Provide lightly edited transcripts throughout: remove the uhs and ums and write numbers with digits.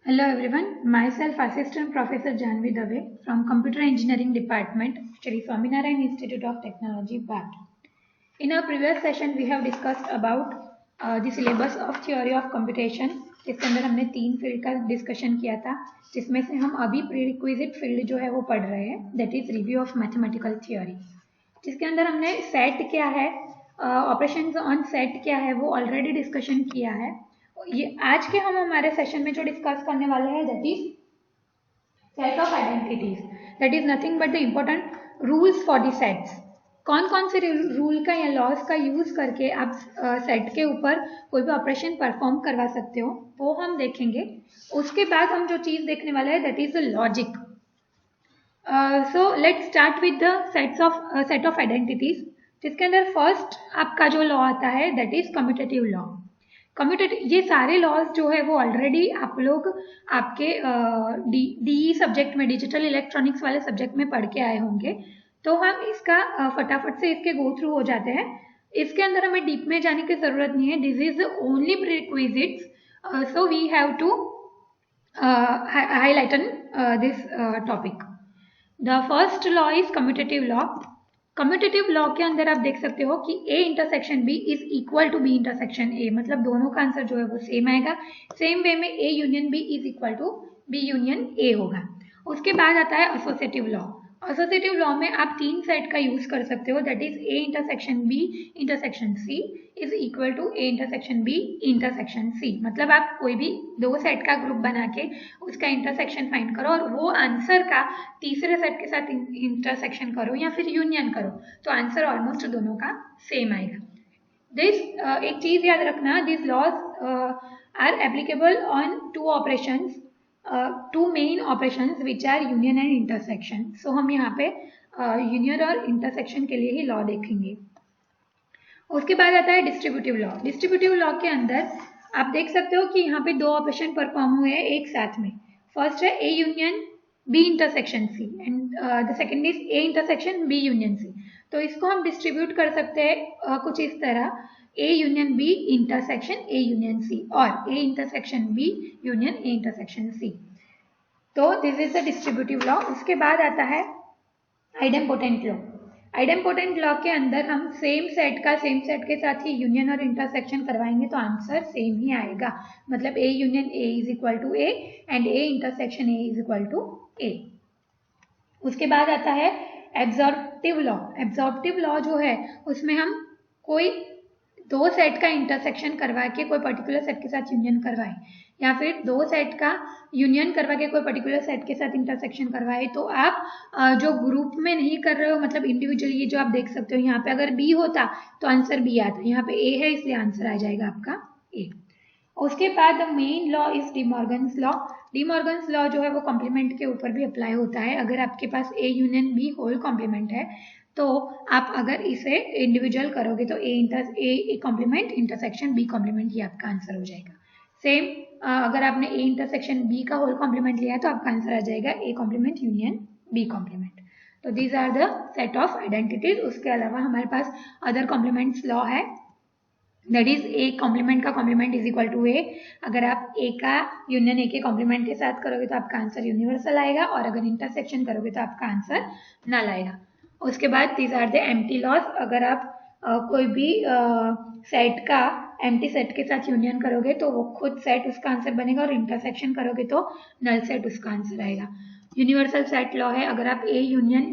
Hello everyone, myself Assistant Professor Janvi Dave from Computer Engineering Department, Shri Swaminarayan Institute of Technology, BAT. In our previous session, we have discussed about the syllabus of Theory of Computation, जिसके अंदर हमने 3 field का discussion किया था, जिसमें से हम अभी प्रीरिक्विजिट फील्ड जो है वो पढ़ रहे हैं, that is review of mathematical theory, जिसके अंदर हमने सेट क्या है, ऑपरेशंस ऑन सेट क्या है वो ऑलरेडी डिस्कशन किया है. ये आज के हम हमारे सेशन में जो डिस्कस करने वाले हैं that is set of identities, that is nothing but the important rules for the sets. कौन कौन से रूल का या लॉज का यूज करके आप सेट के ऊपर कोई भी ऑपरेशन परफॉर्म करवा सकते हो वो हम देखेंगे. उसके बाद हम जो चीज देखने वाले हैं that is the logic. So let's start with the set of identities, जिसके अंदर फर्स्ट आपका जो लॉ आता है दैट इज कम्यूटेटिव लॉ. ये सारे लॉज जो है वो ऑलरेडी आप लोग आपके डी सब्जेक्ट में, डिजिटल इलेक्ट्रॉनिक्स वाले सब्जेक्ट में पढ़ के आए होंगे, तो हम इसका फटाफट से इसके गो थ्रू हो जाते हैं. इसके अंदर हमें डीप में जाने की जरूरत नहीं है. This is only prerequisites, so we have to highlight this topic. The first law is commutative law. Commutative law के अंदर आप देख सकते हो कि A intersection B is equal to B intersection A, मतलब दोनों का आंसर जो है वो सेम आएगा. सेम वे में A union B is equal to B union A होगा. उसके बाद आता है एसोसिएटिव लॉ. एसोसिएटिव लॉ में आप 3 सेट का यूज कर सकते हो, that is A intersection B intersection C is equal to A intersection B intersection C. मतलब आप कोई भी 2 सेट का ग्रुप बना के उसका इंटरसेक्शन फाइंड करो और वो आंसर का तीसरे सेट के साथ इंटरसेक्शन करो या फिर यूनियन करो, तो आंसर ऑलमोस्ट दोनों का सेम आएगा. दिस एक चीज याद रखना, this laws are applicable on 2 operations, 2 main operations which are union and intersection. So हम यहाँ पे यूनियन और इंटरसेक्शन के लिए ही लॉ देखेंगे. उसके बाद आता है डिस्ट्रीब्यूटिव लॉ. डिस्ट्रीब्यूटिव लॉ के अंदर आप देख सकते हो कि यहाँ पे 2 ऑपरेशन परफॉर्म हुए हैं एक साथ में. फर्स्ट है A union B intersection C and the second is A intersection B union C. तो इसको हम डिस्ट्रीब्यूट कर सकते हैं कुछ इस तरह, A union B intersection A union C और A intersection B union A intersection C. तो this is the distributive law. उसके बाद आता है आइडेम्पोटेंट लॉ. आइडेम्पोटेंट लॉ के अंदर हम सेम सेट के साथ ही यूनियन और इंटरसेक्शन करवाएंगे तो आंसर सेम ही आएगा, मतलब A union A is equal to A and A intersection A is equal to A. उसके बाद आता है एब्जॉर्प्टिव लॉ. एब्जॉर्प्टिव लॉ जो है उसमें हम कोई 2 सेट का इंटरसेक्शन करवा के कोई पर्टिकुलर सेट के साथ यूनियन करवाए या फिर 2 सेट का यूनियन करवा के कोई पर्टिकुलर सेट के साथ इंटरसेक्शन करवाए, तो आप जो ग्रुप में नहीं कर रहे हो, मतलब इंडिविजुअली, जो आप देख सकते हो यहाँ पे अगर B होता तो आंसर B आता, यहाँ पे A है इसलिए आंसर आ जाएगा आपका A. उसके बाद main law is De Morgan's law. De Morgan's law जो है वो कॉम्प्लीमेंट के ऊपर भी अप्लाई होता है. अगर आपके पास A union B whole complement है तो आप अगर इसे इंडिविजुअल करोगे तो A complement intersection B complement, ये आपका आंसर हो जाएगा. सेम अगर आपने A इंटरसेक्शन B का होल कॉम्प्लीमेंट लिया है तो आपका आंसर आ जाएगा A complement union B complement. तो these are the set of identities. उसके अलावा हमारे पास अदर कॉम्प्लीमेंट्स लॉ है, दैट इज A कॉम्प्लीमेंट का complement is equal to A. अगर आप A का यूनियन A के कॉम्प्लीमेंट के साथ करोगे तो आपका आंसर यूनिवर्सल आएगा और अगर इंटरसेक्शन करोगे तो आपका आंसर नल आएगा. उसके बाद these are the empty laws. अगर आप कोई भी सेट का एम्प्टी सेट के साथ यूनियन करोगे तो वो खुद सेट उसका आंसर बनेगा और इंटरसेक्शन करोगे तो नल सेट उसका आंसर आएगा. यूनिवर्सल सेट लॉ है, अगर आप A यूनियन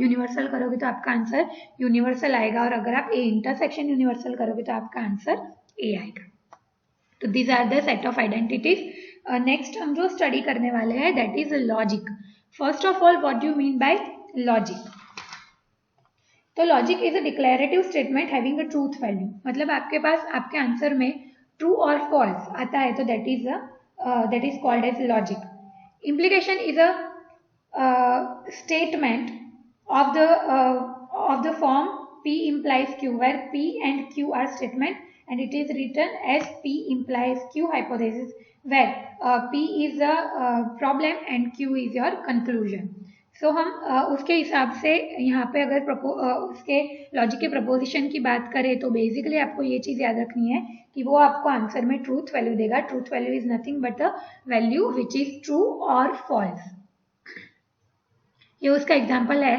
यूनिवर्सल करोगे तो आपका आंसर यूनिवर्सल आएगा और अगर आप A इंटरसेक्शन यूनिवर्सल करोगे तो आपका आंसर A आएगा. तो these are the set of identities. Next हम जो स्टडी करने वाले हैं that is logic. First of all what do mean by logic? तो logic is a declarative statement having a truth value, मतलब आपके पास आपके आंसर में ट्रू और फॉल्स आता है तो that is called as logic. Implication is a statement of the form P implies Q, where P and Q are statement and it is written as P implies Q hypothesis, where P is a problem and Q is your conclusion. सो हम उसके हिसाब से यहाँ पे अगर उसके logic के preposition की बात करें तो बेसिकली आपको ये चीज़ याद रखनी है कि वो आपको आंसर में ट्रूथ वैल्यू देगा. Truth value is nothing but the value which is true और फॉल्स. ये उसका एग्जाम्पल है.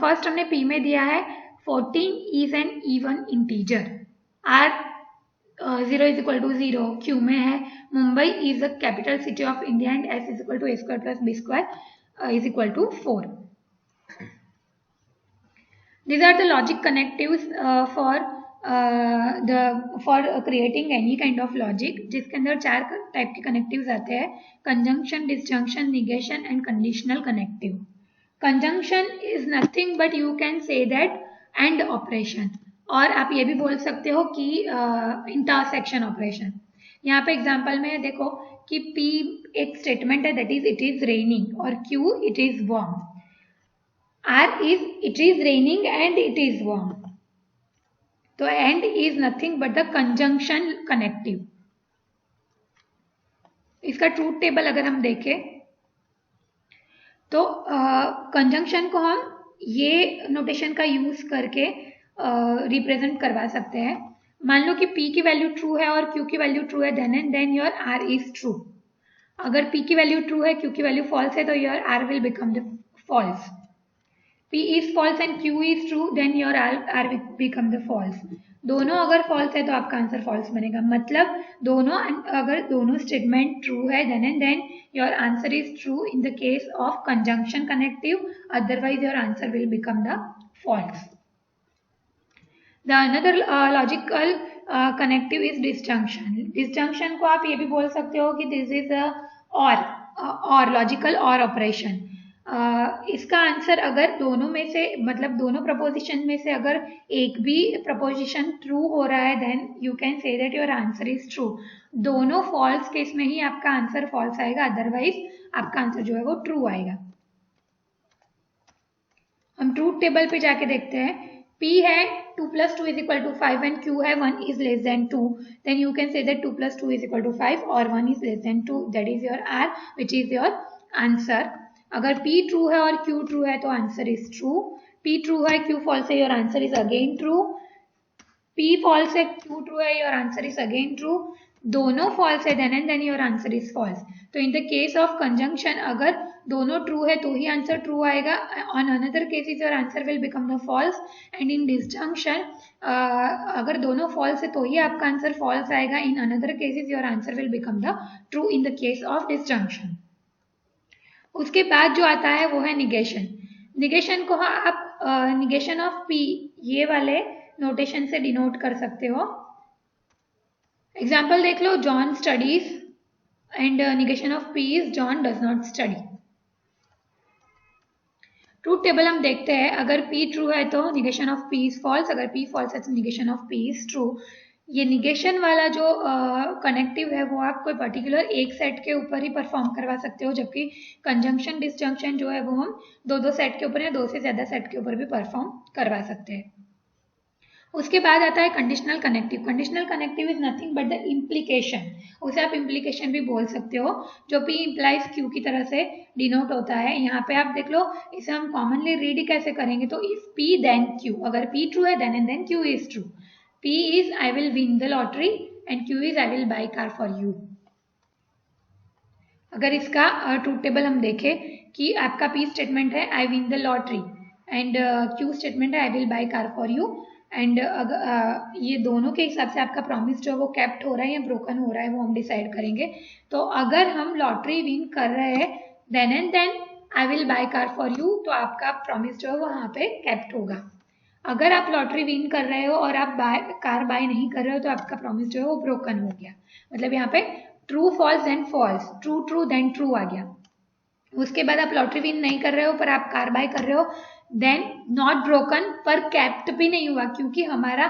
फर्स्ट हमने P में दिया है 14 is an even integer. R 0 is equal to 0 Q में है Mumbai is the capital city of India and S is equal to A square plus B square is equal to 4. These are the logic connectives for creating any kind of logic, जिसके अंदर 4 type के connectives आते हैं. Conjunction, disjunction, negation and conditional connective. Conjunction is nothing but you can say that and operation, और आप ये भी बोल सकते हो कि इंटरसेक्शन ऑपरेशन. यहाँ पे एग्जाम्पल में देखो कि P एक स्टेटमेंट है that is it is raining और Q it is warm. R is it is raining and it is warm. तो and is nothing but the conjunction connective. इसका ट्रूथ टेबल अगर हम देखें तो कंजंक्शन को हम ये नोटेशन का यूज करके रिप्रेजेंट करवा सकते हैं. मान लो कि P की वैल्यू ट्रू है और Q की वैल्यू ट्रू है, then and then your R is true. अगर P की वैल्यू ट्रू है, Q की वैल्यू फॉल्स है, तो your R will become the false. P is false and Q is true, then your R will become the false. दोनों अगर false है तो आपका आंसर फॉल्स बनेगा. मतलब दोनों, अगर दोनों स्टेटमेंट ट्रू है, then and then your answer is true in the case of conjunction connective, otherwise your answer will become the false. The another logical connective is disjunction. Disjunction को आप ये भी बोल सकते हो कि this is a or logical or operation. इसका answer अगर दोनों में से, मतलब दोनों प्रपोजिशन में से अगर एक भी प्रपोजिशन ट्रू हो रहा है, then you can say that your answer is true. दोनों फॉल्स केस में ही आपका आंसर फॉल्स आएगा, अदरवाइज आपका आंसर जो है वो ट्रू आएगा. हम ट्रूथ टेबल पे जाके देखते हैं. P है 2 plus 2 is equal to 5 and Q है 1 is less than 2. Then you can say that 2 plus 2 is equal to 5 or 1 is less than 2. That is your R, which is your answer. अगर P true है और Q true है तो answer is true. P true है, Q false है, your answer is again true. P false है, Q true है, your answer is again true. दोनों false है, then and then your answer is false. तो in the case of conjunction, अगर दोनों true है तो ही आंसर true आएगा. On another cases your answer will become the false. And in disjunction, अगर दोनों false है तो ही आपका आंसर false आएगा. In another cases your answer will become the true in the case of disjunction. उसके बाद जो आता है वो है निगेशन. निगेशन को आप निगेशन ऑफ P ये वाले नोटेशन से डिनोट कर सकते हो. एग्जाम्पल देख लो. John studies and negation of P is John does not study. Truth table हम देखते हैं. अगर P ट्रू है तो negation of P is false, अगर P फॉल्स है तो negation of P is true. ये निगेशन वाला जो कनेक्टिव है वो आप कोई पर्टिकुलर एक सेट के ऊपर ही परफॉर्म करवा सकते हो, जबकि कंजंक्शन डिसजंक्शन जो है वो हम दो सेट के ऊपर या दो से ज्यादा सेट के ऊपर भी परफॉर्म करवा सकते हैं. उसके बाद आता है conditional connective. Conditional connective is nothing but the implication. उसे आप इम्प्लीकेशन भी बोल सकते हो, जो P इम्प्लाइज Q की तरह से डिनोट होता है. यहाँ पे आप देख लो, इसे हम कॉमनली रीड कैसे करेंगे. तो इफ P देन Q, अगर P ट्रू है then and then Q is true. P is I will win the lottery and Q is I will buy car for you. अगर इसका ट्रूथ टेबल हम देखें कि आपका P स्टेटमेंट है I win the lottery and Q statement है I will buy car for you, and ये दोनों के हिसाब से आपका प्रॉमिस जो है वो कैप्ट हो रहा है या ब्रोकन हो रहा है वो हम डिसाइड करेंगे. तो अगर हम लॉटरी विन कर रहे हैं then and then I will buy car for you, तो आपका प्रॉमिस जो है वो वहाँ पे कैप्ट होगा. अगर आप लॉटरी विन कर रहे हो और आप कार बाय नहीं कर रहे हो तो आपका प्रॉमिस जो है वो ब्रोकन हो गया. मतलब यहाँ पे true false then false, true true then true आ गया. उसके बाद आप लॉटरी विन नहीं कर रहे हो पर आप कार बाय कर रहे हो, देन नॉट ब्रोकन पर कैप्ट भी नहीं हुआ, क्योंकि हमारा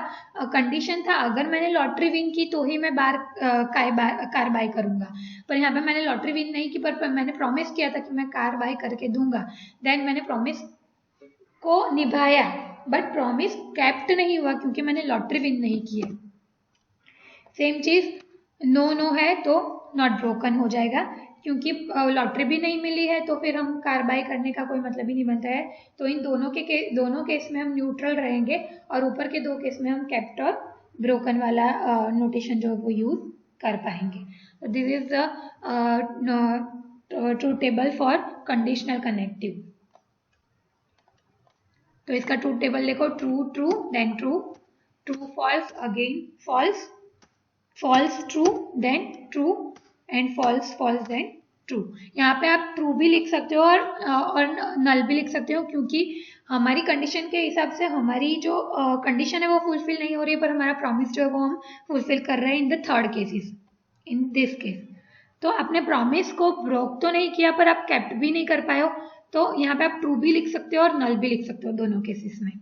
कंडीशन था अगर मैंने लॉटरी विन की तो ही मैं कार बाय करूंगा. पर यहाँ पे मैंने लॉटरी विन नहीं की पर मैंने प्रॉमिस किया था कि मैं कार बाय करके दूंगा. देन मैंने प्रॉमिस को निभाया बट प्रॉमिस कैप्ट नहीं हुआ क्योंकि मैंने लॉटरी विन नहीं की है. सेम चीज नो नो है तो नॉट ब्रोकन हो जाएगा, क्योंकि लॉटरी भी नहीं मिली है तो फिर हम कार बाय करने का कोई मतलब ही नहीं बनता है। तो इन दोनों केस में हम न्यूट्रल रहेंगे और ऊपर के 2 केस में हम केप्ट और ब्रोकन वाला नोटेशन जो है वो यूज कर पाएंगे। This is the truth table for conditional connective. तो इसका ट्रूथ टेबल देखो, true true then true, true false again false, false true then true and false false then true. यहाँ पे आप ट्रू भी लिख सकते हो और नल भी लिख सकते हो, क्योंकि हमारी कंडीशन के हिसाब से हमारी जो कंडीशन है वो फुलफिल नहीं हो रही है, पर हमारा प्रॉमिस जो है वो हम फुलफिल कर रहे हैं in the third cases, in this case. तो आपने प्रॉमिस को ब्रोक तो नहीं किया पर आप केप्ट भी नहीं कर पाए हो, तो यहाँ पे आप ट्रू भी लिख सकते हो और नल भी लिख सकते हो दोनों केसेस में।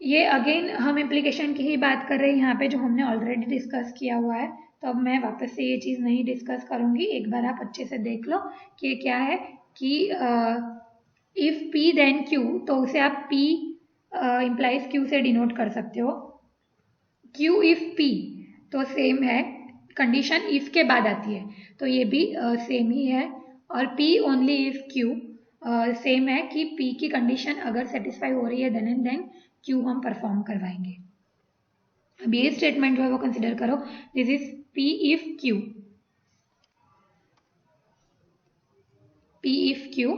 ये अगेन हम इम्प्लीकेशन की ही बात कर रहे हैं यहाँ पे, जो हमने ऑलरेडी डिस्कस किया हुआ है। तो अब मैं वापस से ये चीज़ नहीं डिस्कस करूंगी, एक बार आप अच्छे से देख लो कि ये क्या है कि इफ P देन Q, तो उसे आप P इम्प्लाइज Q से डिनोट कर सकते हो। Q इफ P तो सेम है, कंडीशन इफ के बाद आती है तो ये भी सेम ही है, और P only if Q same है कि P की कंडीशन अगर सेटिस्फाई हो रही है देन एंड देन Q हम परफॉर्म करवाएंगे। अब ये स्टेटमेंट जो है वो कंसिडर करो, this is P if Q, P if Q,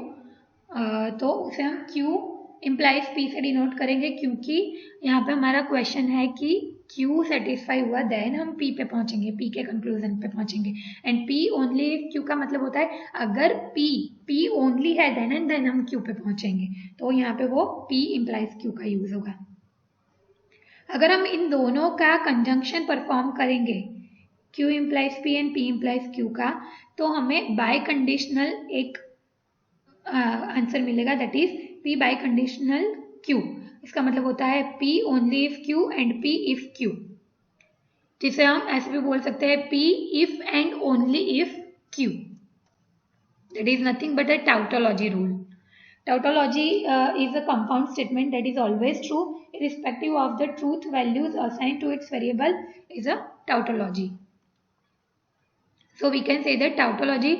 तो उसे हम Q इम्प्लाइज P से डिनोट करेंगे, क्योंकि यहाँ पे हमारा क्वेश्चन है कि Q सेटिस्फाई हुआ देन हम P पे पहुंचेंगे, P के कंक्लूजन पे पहुंचेंगे। And P only if Q का मतलब होता है अगर P ओनली है देन एंड देन हम Q पे पहुंचेंगे, तो यहाँ पे वो P इम्प्लाइज Q का यूज होगा। अगर हम इन दोनों का कंजंक्शन परफॉर्म करेंगे, Q implies P and P implies Q का, तो हमें बाय कंडीशनल एक आंसर मिलेगा, that is P bye conditional Q। इसका मतलब होता है P only if Q and P if Q, जिसे हम ऐसे भी बोल सकते हैं P if and only if Q। That is nothing but a tautology rule. Tautology is a compound statement that is always true irrespective of the truth values assigned to its variable is a tautology. So we can say that tautology,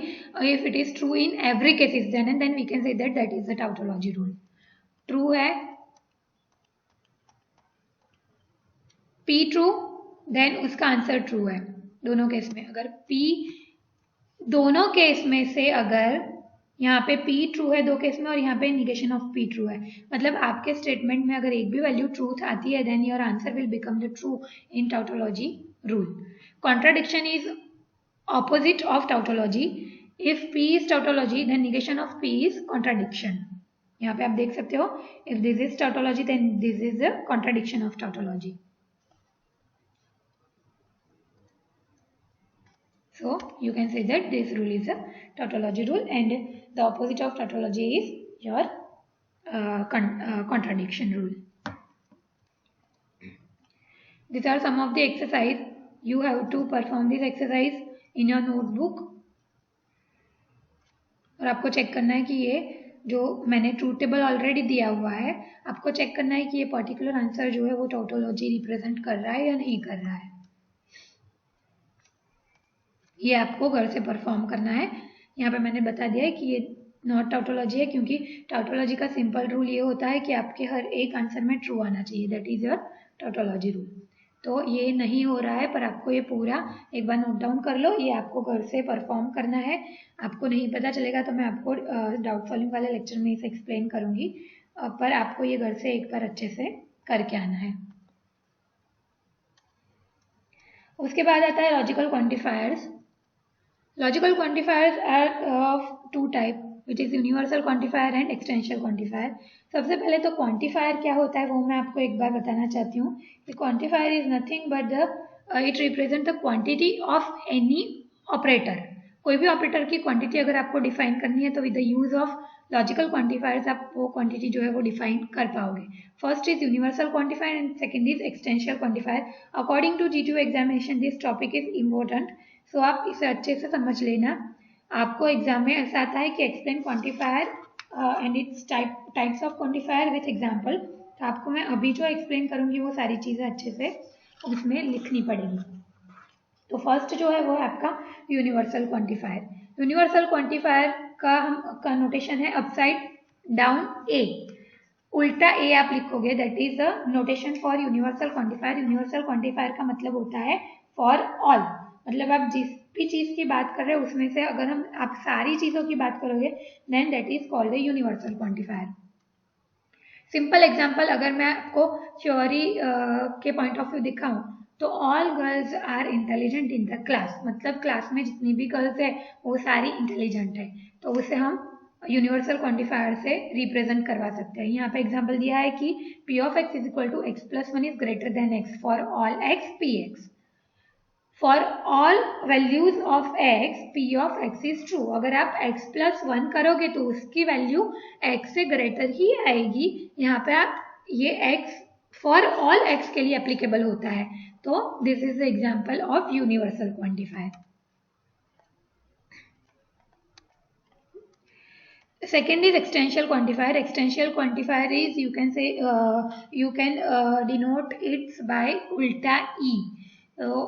if it is true in every case, then and then we can say that that is the tautology rule. True है P true, then उसका answer true है दोनों case में। अगर P दोनों case में से अगर यहाँ पे P ट्रू है 2 केस में और यहाँ पे निगेशन ऑफ P ट्रू है, मतलब आपके स्टेटमेंट में अगर एक भी वैल्यू ट्रूथ आती है then your answer will become the true in tautology rule. Contradiction is opposite of tautology. If P is tautology then negation of P is contradiction. यहाँ पे आप देख सकते हो, if this is tautology then this is the contradiction of tautology. So you can say that this rule is a tautology rule and the opposite of tautology is your contradiction rule. These are some of the exercise. You have to perform this exercise in your notebook. और आपको check करना है कि ये जो मैंने truth table already दिया हुआ है, आपको चेक करना है कि ये पर्टिकुलर आंसर जो है वो टाउटोलॉजी रिप्रेजेंट कर रहा है या नहीं कर रहा है। ये आपको घर से परफॉर्म करना है। यहाँ पे मैंने बता दिया है कि ये नॉट टाउटोलॉजी है, क्योंकि टाउटोलॉजी का सिंपल रूल ये होता है कि आपके हर एक आंसर में ट्रू आना चाहिए, दैट इज योर टाउटोलॉजी रूल। तो ये नहीं हो रहा है, पर आपको ये पूरा एक बार नोट डाउन कर लो, ये आपको घर से परफॉर्म करना है। आपको नहीं पता चलेगा तो मैं आपको डाउट सॉल्विंग वाले लेक्चर में इसे एक्सप्लेन करूंगी, पर आपको ये घर से एक बार अच्छे से करके आना है। उसके बाद आता है logical quantifiers. Logical quantifiers are of 2 type, which is universal quantifier and extension quantifier. सबसे पहले तो quantifier क्या होता है वो मैं आपको एक बार बताना चाहती हूँ। The quantifier is nothing but it represents the quantity of any operator. कोई भी ऑपरेटर की क्वांटिटी अगर आपको डिफाइन करनी है तो with the use of logical quantifiers आप वो क्वांटिटी जो है वो डिफाइन कर पाओगे। First is universal quantifier and second is existential quantifier. According to G2 examination this topic is important, so आप इसे अच्छे से समझ लेना। आपको एग्जाम में ऐसा आता है कि explain quantifier and its types of quantifier with example. तो आपको मैं अभी जो एक्सप्लेन करूंगी वो सारी चीज़ें अच्छे से उसमें लिखनी पड़ेगी। तो फर्स्ट जो है वो है आपका यूनिवर्सल क्वांटिफायर। यूनिवर्सल क्वांटिफायर का नोटेशन है अपसाइड डाउन ए, उल्टा ए आप लिखोगे, that is the notation for universal quantifier. Universal quantifier का मतलब होता है फॉर ऑल, मतलब आप जिस भी चीज की बात कर रहे हो उसमें से अगर आप सारी चीजों की बात करोगे then that is called the universal quantifier. Simple example अगर मैं आपको थ्योरी के पॉइंट ऑफ व्यू दिखाऊं तो all girls are intelligent in the class, मतलब क्लास में जितनी भी गर्ल्स है वो सारी इंटेलिजेंट है, तो उसे हम यूनिवर्सल क्वांटिफायर से रिप्रेजेंट करवा सकते हैं। यहाँ पे एग्जांपल दिया है कि p of x is equal to x plus one is greater than x for all x px। For all values of x p of x is true. अगर आप x प्लस वन करोगे तो उसकी value x से greater ही आएगी। यहाँ पे आप ये x फॉर ऑल x के लिए एप्लीकेबल होता है। तो this is the example of universal quantifier. Second is extensional quantifier. Extensional quantifier is you can say you can denote it by उल्टा e।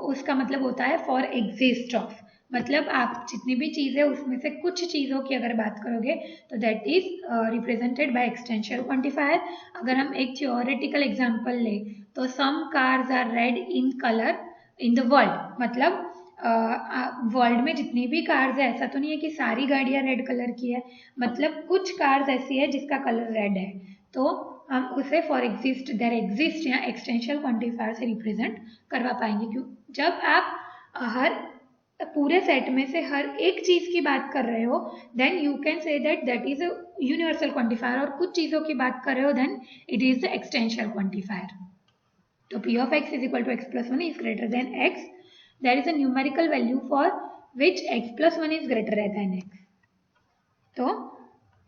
उसका मतलब होता है for exist of, मतलब आप जितनी भी चीजें उसमें से कुछ चीजों की अगर बात करोगे तो that is represented by existential quantifier. अगर हम एक थियोरेटिकल एग्जांपल ले तो some cars are red in colour in the world, मतलब वर्ल्ड में जितनी भी कार्स है ऐसा तो नहीं है कि सारी गाड़ियां रेड कलर की है, मतलब कुछ कार्स ऐसी है जिसका कलर रेड है, तो हम उसे फॉर एग्जिस्ट देयर एग्जिस्ट या एक्सटेंशियल क्वांटिफायर से रिप्रेजेंट करवा पाएंगे। क्यों, जब आप हर पूरे सेट में से हर एक चीज की बात कर रहे हो then you can say that that is a universal quantifier, और कुछ चीजों की बात कर रहे हो then it is the existential quantifier. तो p of x is equal to x plus one is greater than x, there is a numerical value for which x plus 1 is greater than x। तो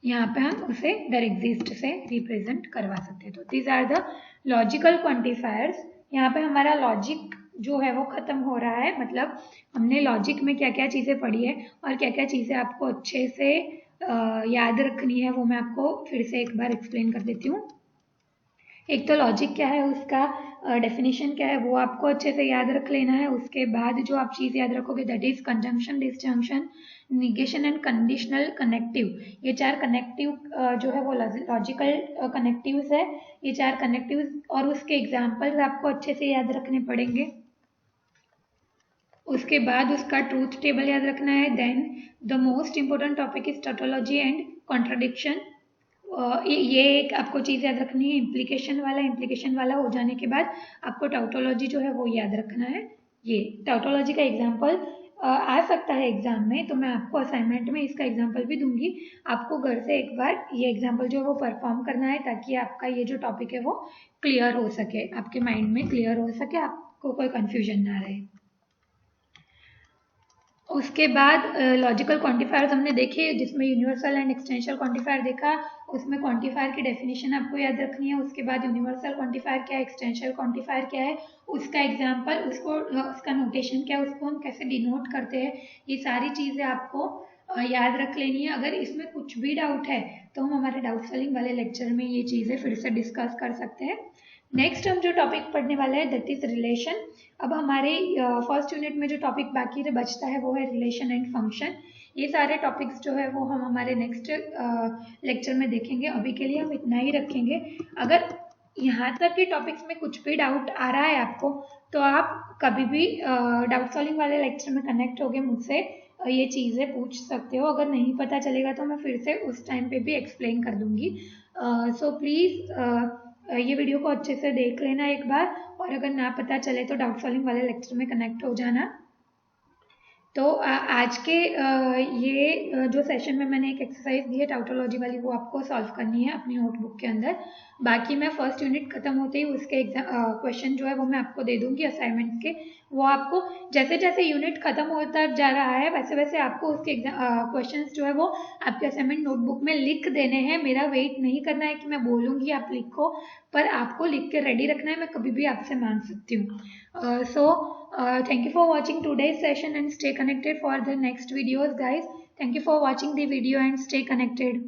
यहाँ पे हम उसे there exist से represent करवा सकते हैं। तो these are the logical quantifiers। यहाँ पे हमारा लॉजिक जो है वो खत्म हो रहा है, मतलब हमने लॉजिक में क्या क्या चीजें पढ़ी है और क्या क्या चीजें आपको अच्छे से याद रखनी है वो मैं आपको फिर से एक बार एक्सप्लेन कर देती हूँ। एक तो लॉजिक क्या है, उसका डेफिनेशन क्या है वो आपको अच्छे से याद रख लेना है। उसके बाद जो आप चीज़ याद रखोगे that is conjunction, disjunction, negation and conditional connective. ये चार कनेक्टिव जो है वो लॉजिकल कनेक्टिव्स है, ये चार कनेक्टिव्स और उसके एग्जाम्पल्स आपको अच्छे से याद रखने पड़ेंगे। उसके बाद उसका ट्रूथ टेबल याद रखना है। Then the most important topic is tautology and contradiction. ये एक आपको चीज़ याद रखनी है। इम्प्लीकेशन वाला हो जाने के बाद आपको टाउटोलॉजी जो है वो याद रखना है। ये टाउटोलॉजी का एग्जाम्पल आ सकता है एग्जाम में, तो मैं आपको असाइनमेंट में इसका एग्जाम्पल भी दूंगी। आपको घर से एक बार ये एग्जाम्पल जो है वो परफॉर्म करना है ताकि आपका ये जो टॉपिक है वो क्लियर हो सके, आपके माइंड में क्लियर हो सके, आपको कोई कंफ्यूजन ना रहे। उसके बाद लॉजिकल क्वांटिफायर्स हमने देखे जिसमें यूनिवर्सल एंड एक्सटेंशियल क्वांटिफायर देखा, उसमें क्वांटिफायर की डेफिनेशन आपको याद रखनी है। उसके बाद यूनिवर्सल क्वांटिफायर क्या है, एक्सटेंशियल क्वांटिफायर क्या है, उसका एग्जांपल, उसका नोटेशन क्या है, उसको हम कैसे डिनोट करते हैं, ये सारी चीज़ें आपको याद रख लेनी है। अगर इसमें कुछ भी डाउट है तो हम हमारे डाउट सॉल्विंग वाले लेक्चर में ये चीज़ें फिर से डिस्कस कर सकते हैं। नेक्स्ट हम जो टॉपिक पढ़ने वाले हैं दैट इज रिलेशन। अब हमारे फर्स्ट यूनिट में जो टॉपिक बाकी बचता है वो है रिलेशन एंड फंक्शन। ये सारे टॉपिक्स जो है वो हम हमारे नेक्स्ट लेक्चर में देखेंगे। अभी के लिए हम इतना ही रखेंगे। अगर यहाँ तक के टॉपिक्स में कुछ भी डाउट आ रहा है आपको तो आप कभी भी डाउट सॉल्विंग वाले लेक्चर में कनेक्ट होके मुझसे ये चीज़ें पूछ सकते हो। अगर नहीं पता चलेगा तो मैं फिर से उस टाइम पे भी एक्सप्लेन कर दूंगी। सो प्लीज़ ये वीडियो को अच्छे से देख लेना एक बार, और अगर ना पता चले तो डाउट सॉल्विंग वाले लेक्चर में कनेक्ट हो जाना। तो आज के ये जो सेशन में मैंने एक एक्सरसाइज दी है टाउटोलॉजी वाली, वो आपको सॉल्व करनी है अपनी नोटबुक के अंदर। बाकी मैं फर्स्ट यूनिट खत्म होते ही उसके क्वेश्चन जो है वो मैं आपको दे दूंगी असाइनमेंट के। वो आपको जैसे जैसे यूनिट खत्म होता जा रहा है वैसे वैसे आपको उसके क्वेश्चंस जो है वो आपके असाइनमेंट नोटबुक में लिख देने हैं। मेरा वेट नहीं करना है कि मैं बोलूँगी आप लिखो, पर आपको लिख के रेडी रखना है। मैं कभी भी आपसे मांग सकती हूँ। Thank you for watching today's session and stay connected for the next videos, guys. Thank you for watching the video and stay connected.